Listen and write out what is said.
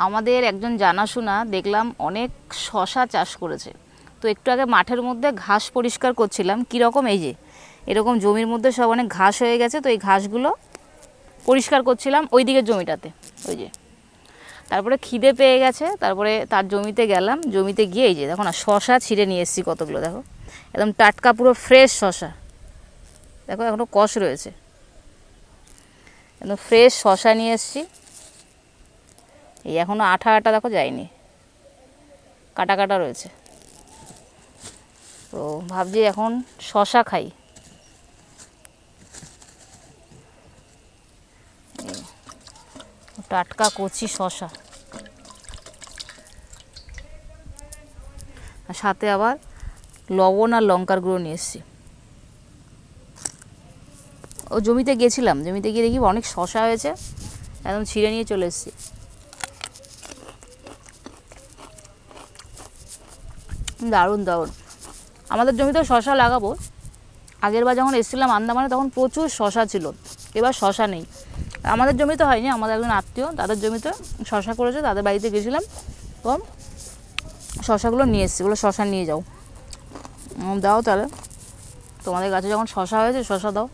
আমাদের একজন জানাশোনা দেখলাম অনেক শশা চাষ করেছে। তো একটু আগে মাঠের মধ্যে ঘাস পরিষ্কার করছিলাম, কীরকম এই যে এরকম জমির মধ্যে সব অনেক ঘাস হয়ে গেছে, তো এই ঘাসগুলো পরিষ্কার করছিলাম ওই দিকের জমিটাতে। ওই যে তারপরে খিদে পেয়ে গেছে, তারপরে তার জমিতে গেলাম, জমিতে গিয়ে এই যে দেখো না শশা ছিঁড়ে নিয়ে এসেছি কতগুলো, দেখো একদম টাটকা পুরো ফ্রেশ শশা, দেখো এখনও কষ রয়েছে, একদম ফ্রেশ শশা নিয়ে এসেছি। এই এখনও আঠা আঠা দেখো যায়নি, কাটা কাটা রয়েছে। তো ভাবছি এখন শশা খাই। টাটকা কচি শশা, আর সাথে আবার লবণ আর লঙ্কার গুঁড়ো নিয়ে এসেছি। ও জমিতে গেছিলাম, জমিতে গিয়ে দেখি অনেক শশা হয়েছে, একদম ছিঁড়ে নিয়ে চলে এসেছি। দারুণ দারুণ। আমাদের জমিতেও শশা লাগাবো। আগের বার যখন এসেছিলাম আন্দামানে তখন প্রচুর শশা ছিল, এবার শশা নেই। আমাদের জমিতে হয়নি, আমাদের একজন আত্মীয় তাদের জমিতে শশা করেছে, তাদের বাড়িতে গেছিলাম, তো শশাগুলো নিয়ে এসেছি, বলে শশা নিয়ে যাও। দাও তাহলে, তোমাদের গাছে যখন শশা হয়েছে শশা দাও।